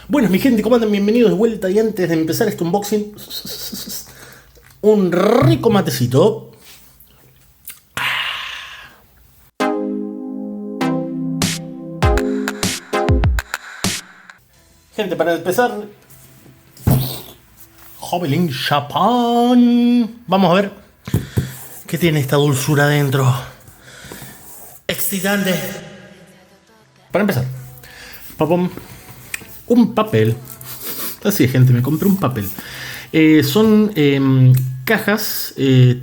Buenas mi gente, ¿cómo andan? Bienvenidos de vuelta. Y antes de empezar este unboxing, un rico matecito. Gente, para empezar, Jovelin Japan. Vamos a ver qué tiene esta dulzura adentro. Excitante. Para empezar, papón, un papel. Así es, gente, me compré un papel. Son cajas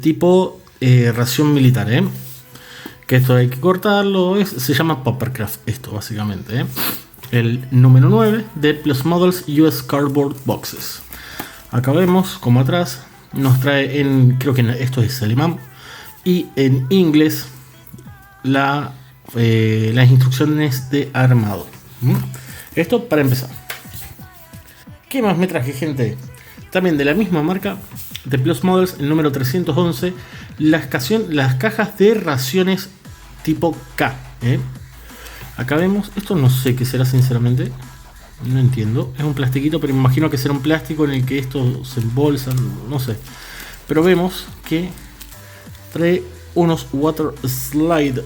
tipo ración militar, que esto hay que cortarlo. Se llama Papercraft esto, básicamente. El número 9 de Plus Models US Cardboard Boxes. Acá vemos como atrás nos trae en, creo que esto es alemán, y en inglés las instrucciones de armado. Esto para empezar. ¿Qué más me traje, gente? También de la misma marca, de Plus Models, el número 311, las cajas de raciones tipo K. Acá vemos, esto no sé qué será sinceramente, no entiendo, es un plastiquito, pero me imagino que será un plástico en el que esto se embolsa, no sé. Pero vemos que trae unos water slide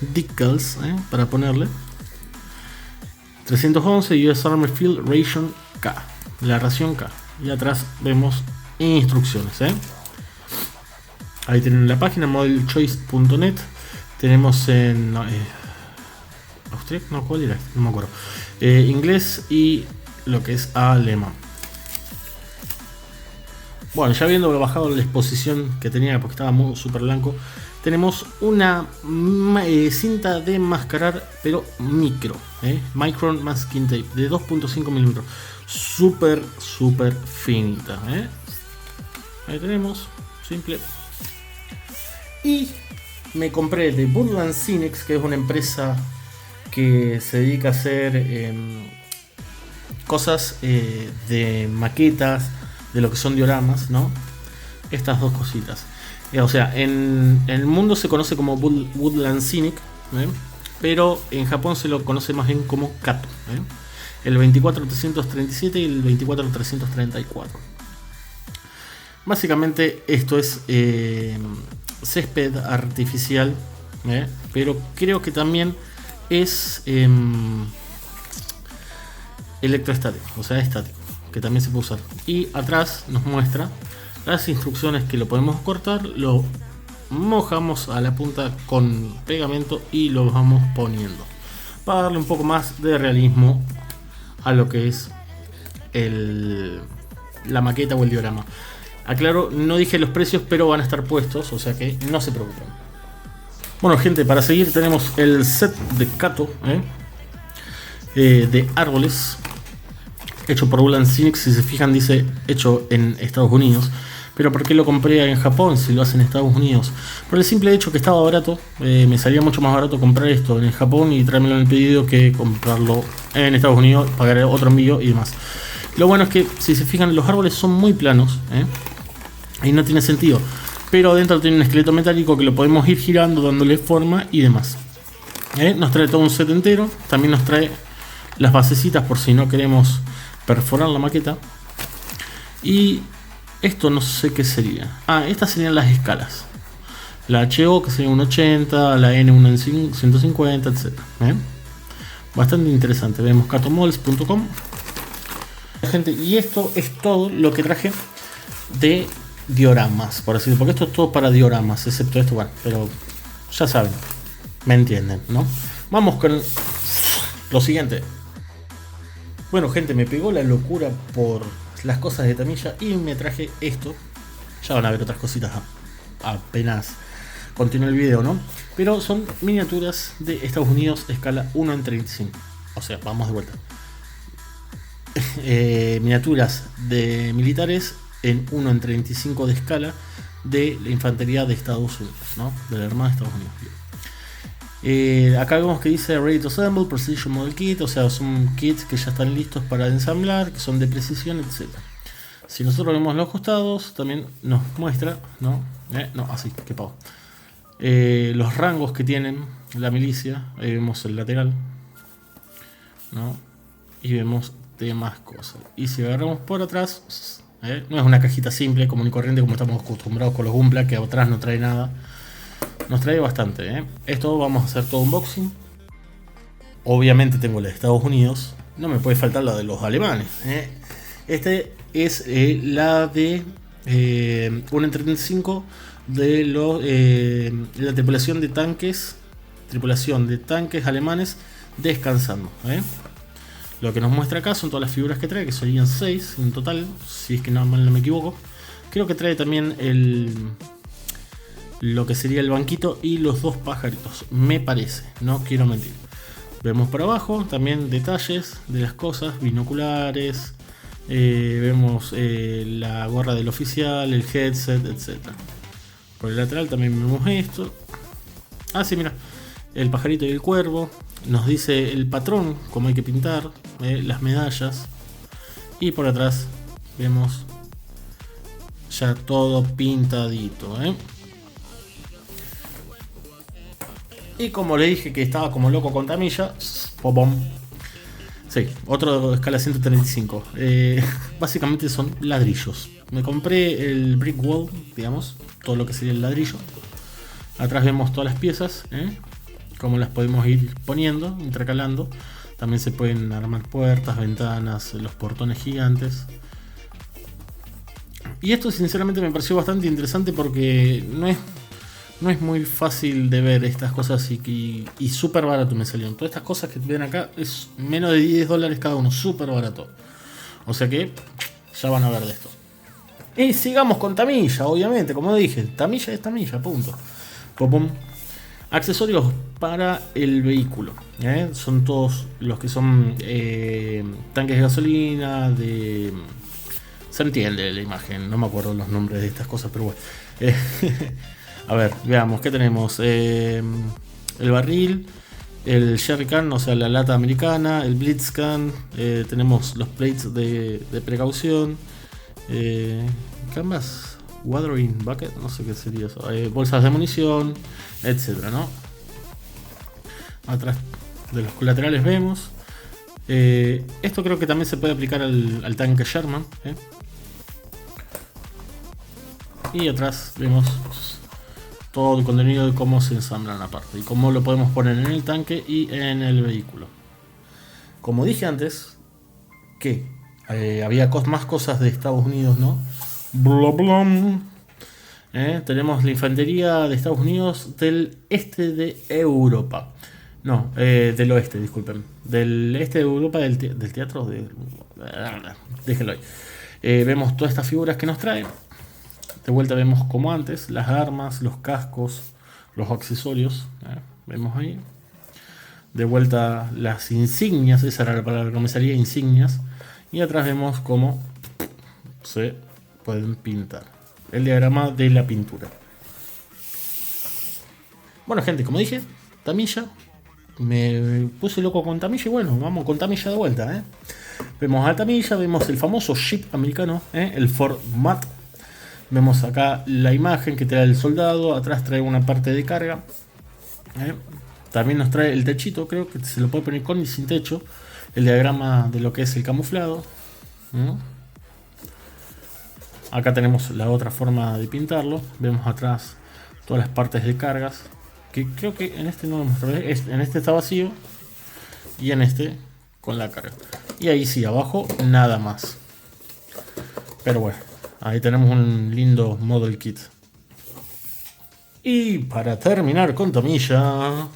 decals, para ponerle. 311 US Army Field Ration K, la ración K. Y atrás vemos instrucciones. Ahí tienen la página modelchoice.net. Tenemos en austríaco, no, ¿cuál era? No me acuerdo. Inglés y lo que es alemán. Bueno, ya habiendo bajado la exposición que tenía porque estaba muy súper blanco, tenemos una cinta de mascarar, pero micro, Micron Masking Tape de 2.5 milímetros, súper finita. Ahí tenemos, simple. Y me compré de Woodland Cinex, que es una empresa que se dedica a hacer cosas de maquetas, de lo que son dioramas, ¿no? Estas dos cositas. O sea, en el mundo se conoce como Woodland Cinex, pero en Japón se lo conoce más bien como Kato. El 24337 y el 24334. Básicamente esto es césped artificial, pero creo que también es electroestático, o sea, estático, que también se puede usar. Y atrás nos muestra las instrucciones, que lo podemos cortar, lo mojamos a la punta con pegamento y lo vamos poniendo para darle un poco más de realismo a lo que es la maqueta o el diorama. Aclaro, no dije los precios, pero van a estar puestos, o sea que no se preocupen. Bueno, gente, para seguir tenemos el set de Kato, de árboles, hecho por Woodland Cinex. Si se fijan, dice hecho en Estados Unidos. Pero ¿por qué lo compré en Japón si lo hacen en Estados Unidos? Por el simple hecho que estaba barato. Me salía mucho más barato comprar esto en Japón y traérmelo en el pedido que comprarlo en Estados Unidos, pagar otro envío y demás. Lo bueno es que, si se fijan, los árboles son muy planos, y no tiene sentido. Pero adentro tiene un esqueleto metálico que lo podemos ir girando, dándole forma y demás. Nos trae todo un set entero. También nos trae las basecitas por si no queremos perforar la maqueta. Y esto no sé qué sería. Estas serían las escalas. La HO, que sería un 80, la N un 150, etc. Bastante interesante. Vemos katomodels.com. Gente, y esto es todo lo que traje de dioramas, por decirlo, porque esto es todo para dioramas, excepto esto, bueno, pero ya saben, me entienden, ¿no? Vamos con lo siguiente. Bueno, gente, me pegó la locura por las cosas de Tamiya y me traje esto. Ya van a ver otras cositas apenas continúe el video, ¿no? Pero son miniaturas de Estados Unidos, escala 1 en 35. O sea, vamos de vuelta. Miniaturas de militares en 1 en 35 de escala de la infantería de Estados Unidos, ¿no? De la Armada de Estados Unidos. Acá vemos que dice Ready to Assemble, Precision Model Kit, o sea, son kits que ya están listos para ensamblar, que son de precisión, etc. Si nosotros vemos los costados, también nos muestra, ¿no? No, así, qué pavo. Los rangos que tienen la milicia, ahí vemos el lateral, ¿no? Y vemos demás cosas. Y si agarramos por atrás, no es una cajita simple, común y corriente, como estamos acostumbrados con los Gunpla, que atrás no trae nada. Nos trae bastante. Esto vamos a hacer todo unboxing. Obviamente tengo la de Estados Unidos. No me puede faltar la de los alemanes. Este es la de un 35 de la tripulación de tanques. Tripulación de tanques alemanes descansando. Lo que nos muestra acá son todas las figuras que trae, que serían 6 en total, si es que no me equivoco. Creo que trae también lo que sería el banquito y los 2 pajaritos, me parece, no quiero mentir. Vemos por abajo también detalles de las cosas, binoculares, vemos la gorra del oficial, el headset, etc. Por el lateral también vemos esto. Ah, sí, mira, el pajarito y el cuervo. Nos dice el patrón, cómo hay que pintar, las medallas. Y por atrás vemos ya todo pintadito. Y como le dije que estaba como loco con Tamilla, popom. Sí, otro de escala 135. Básicamente son ladrillos. Me compré el brick wall, digamos, todo lo que sería el ladrillo. Atrás vemos todas las piezas, cómo las podemos ir poniendo, intercalando. También se pueden armar puertas, ventanas, los portones gigantes. Y esto sinceramente me pareció bastante interesante porque no es muy fácil de ver estas cosas y súper barato me salieron. Todas estas cosas que ven acá es menos de $10 cada uno, súper barato. O sea que ya van a ver de esto. Y sigamos con Tamilla, obviamente, como dije, Tamilla es Tamilla, punto. Pum. Accesorios para el vehículo. Son todos los que son tanques de gasolina, se entiende la imagen, no me acuerdo los nombres de estas cosas, pero bueno. A ver, veamos, ¿qué tenemos? El barril, el jerrycan, o sea, la lata americana, el blitzcan, tenemos los plates de precaución, ¿qué más? Watering bucket, no sé qué sería eso, bolsas de munición, etcétera, ¿no? Atrás de los colaterales vemos. Esto creo que también se puede aplicar al tanque Sherman. Y atrás vemos todo el contenido de cómo se ensamblan aparte y cómo lo podemos poner en el tanque y en el vehículo. Como dije antes, que había más cosas de Estados Unidos, ¿no? Tenemos la infantería de Estados Unidos del este de Europa. No, del oeste, disculpen. Del este de Europa, del teatro. Déjenlo ahí. Vemos todas estas figuras que nos trae. De vuelta vemos como antes, las armas, los cascos, los accesorios. Vemos ahí. De vuelta las insignias, esa era la palabra que me salía, insignias. Y atrás vemos cómo se pueden pintar. El diagrama de la pintura. Bueno, gente, como dije, Tamilla. Me puse loco con Tamilla y bueno, vamos con Tamilla de vuelta. Vemos a Tamilla, vemos el famoso Jeep americano, el Ford Mat. Vemos acá la imagen que trae el soldado, atrás trae una parte de carga. También nos trae el techito, creo que se lo puede poner con y sin techo. El diagrama de lo que es el camuflado. Acá tenemos la otra forma de pintarlo. Vemos atrás todas las partes de cargas. Que creo que en este no lo mostré. En este está vacío. Y en este con la carga. Y ahí sí, abajo nada más. Pero bueno, ahí tenemos un lindo model kit. Y para terminar con Tamilla,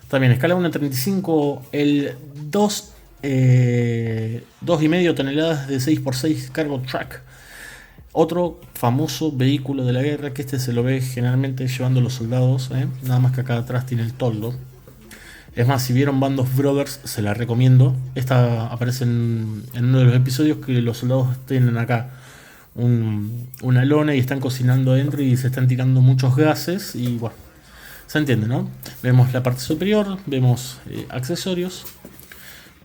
también escala 1.35, el 2,5 toneladas de 6x6 cargo track. Otro famoso vehículo de la guerra, que este se lo ve generalmente llevando los soldados, nada más que acá atrás tiene el toldo. Es más, si vieron Band of Brothers, se la recomiendo. Esta aparece en uno de los episodios que los soldados tienen acá una lona y están cocinando adentro y se están tirando muchos gases y bueno, se entiende, ¿no? Vemos la parte superior, vemos accesorios.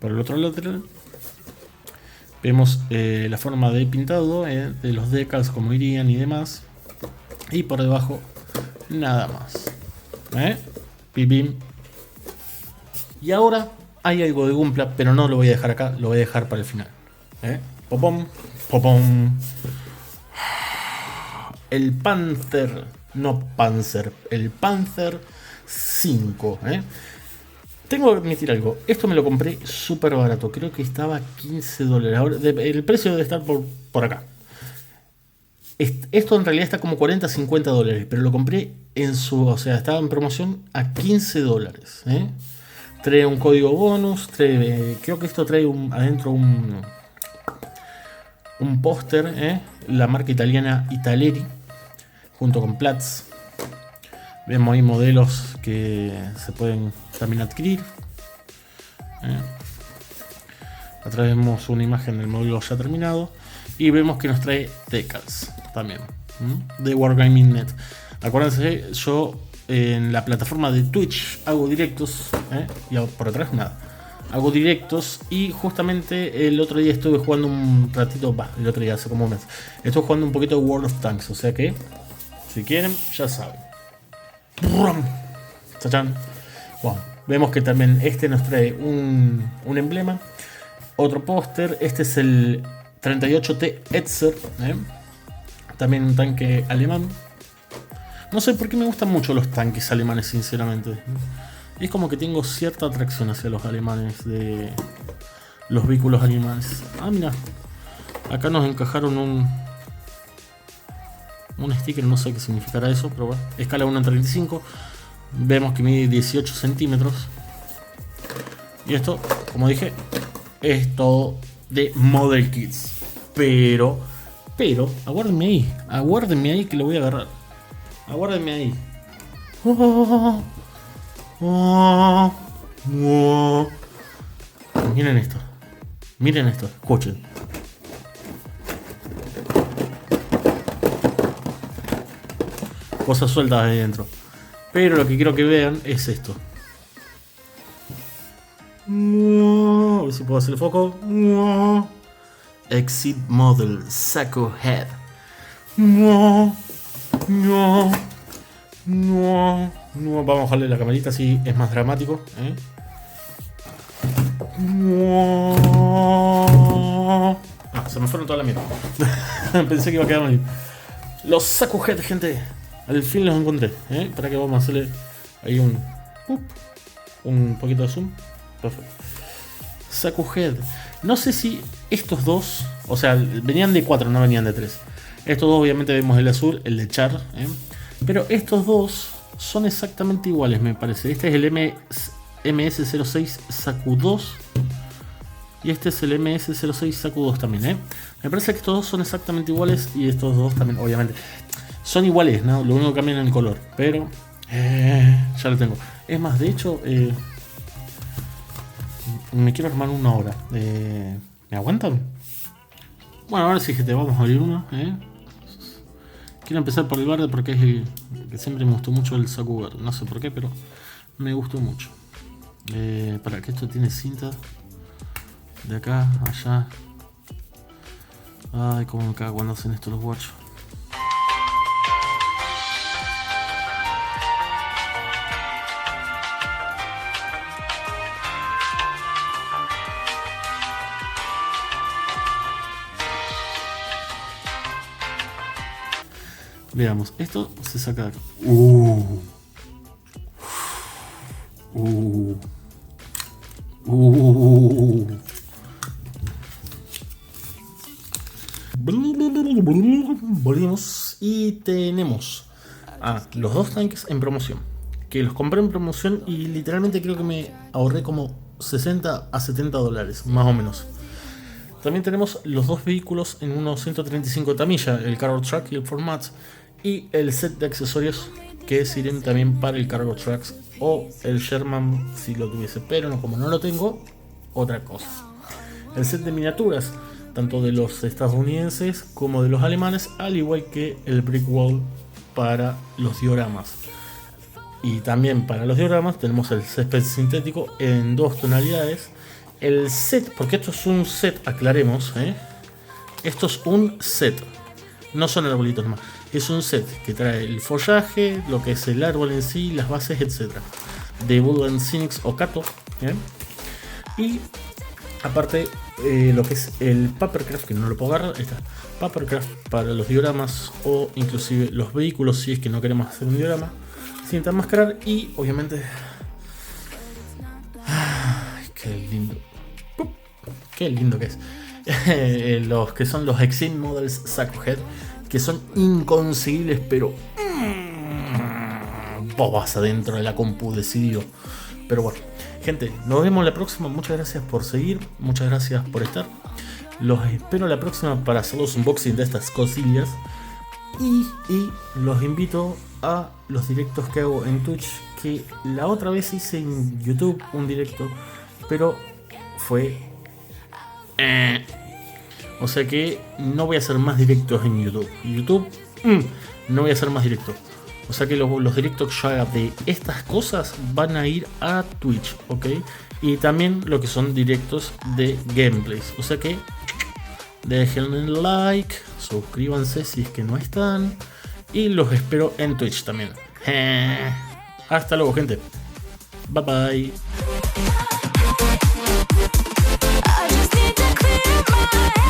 Por el otro lateral vemos la forma de pintado de los decals, como irían y demás. Y por debajo nada más. Pim, pim. Y ahora hay algo de Gunpla, pero no lo voy a dejar acá, lo voy a dejar para el final. Popom, popom. El Panther, no Panzer, el Panther 5. Tengo que admitir algo, esto me lo compré súper barato, creo que estaba a $15. Ahora, el precio debe estar por acá. Esto en realidad está como $40-50, pero lo compré o sea, estaba en promoción a $15. Trae un código bonus, creo que esto trae adentro un póster, la marca italiana Italeri, junto con Platz. Vemos ahí modelos que se pueden también adquirir. Atrás vemos una imagen del modelo ya terminado. Y vemos que nos trae decals también de Wargaming.net. Acuérdense, yo en la plataforma de Twitch hago directos, y por atrás nada. Hago directos y justamente el otro día estuve jugando un ratito, el otro día hace como un mes, estuve jugando un poquito de World of Tanks, o sea que si quieren ya saben. ¡Chachán! Wow. Vemos que también este nos trae un emblema, otro póster, este es el 38T Etzer, también un tanque alemán. No sé por qué me gustan mucho los tanques alemanes, sinceramente. Es como que tengo cierta atracción hacia los alemanes, de los vehículos alemanes. Ah, mira, acá nos encajaron un sticker, no sé qué significará eso, pero bueno, escala 1:35. Vemos que mide 18 centímetros. Y esto, como dije, es todo de Model Kits. Pero, aguárdenme ahí que lo voy a agarrar. Aguárdenme ahí. Miren esto, escuchen. Cosas sueltas ahí dentro. Pero lo que quiero que vean es esto. A ver si puedo hacer el foco. Exit Model Sacco Head. Vamos a bajarle la camarita así es más dramático. Se me fueron toda la mierda. Pensé que iba a quedar mal. Los Sacco Head, gente. Al fin los encontré. Para que vamos a hacerle ahí un poquito de zoom. Perfecto. Sacco Head. No sé si estos dos, o sea, venían de 4, no venían de 3. Estos dos obviamente vemos el azul, el de Char. Pero estos dos son exactamente iguales, me parece. Este es el MS06 Sacco 2. Y este es el MS06 Sacco 2 también. Me parece que estos dos son exactamente iguales. Y estos dos también, obviamente. Son iguales, ¿no? Lo único que cambian es el color. Pero ya lo tengo. Es más, de hecho, me quiero armar una ahora. ¿Me aguantan? Bueno, ahora sí que te vamos a abrir uno. Quiero empezar por el verde porque es el que siempre me gustó mucho, el Sacco verde. No sé por qué, pero me gustó mucho. Para que esto tiene cinta de acá, allá. Ay, cómo me cago cuando hacen esto los guachos. Veamos, esto se saca de acá. Volvimos y tenemos los dos tanques en promoción. Que los compré en promoción y literalmente creo que me ahorré como $60 a $70, más o menos. También tenemos los dos vehículos en unos 135 tamillas, el Cargo Truck y el Format. Y el set de accesorios que sirven también para el Cargo Trucks o el Sherman si lo tuviese, pero no, como no lo tengo, otra cosa. El set de miniaturas, tanto de los estadounidenses como de los alemanes, al igual que el Brick Wall para los dioramas. Y también para los dioramas tenemos el césped sintético en dos tonalidades. El set, porque esto es un set, aclaremos, esto es un set, no son arbolitos más. Es un set que trae el follaje, lo que es el árbol en sí, las bases, etc. De Woodland Phoenix o Kato. Y aparte, lo que es el Papercraft, que no lo puedo agarrar, está Papercraft para los dioramas o inclusive los vehículos, si es que no queremos hacer un diorama, cinta enmascarar y obviamente... ¡Ay, qué lindo! ¡Qué lindo que es! Los que son los Exin Models Sakuhead, que son inconseguibles, pero... bobas adentro de la compu decidió. Pero bueno, gente, nos vemos la próxima. Muchas gracias por seguir, muchas gracias por estar. Los espero la próxima para hacer los unboxing de estas cosillas. Y los invito a los directos que hago en Twitch, que la otra vez hice en YouTube un directo, pero fue... O sea que no voy a hacer más directos en YouTube. No voy a hacer más directos. O sea que los directos que yo haga de estas cosas van a ir a Twitch, ¿ok? Y también lo que son directos de gameplays. O sea que dejen el like, suscríbanse si es que no están. Y los espero en Twitch también. Hasta luego, gente. Bye bye. I just need to clear my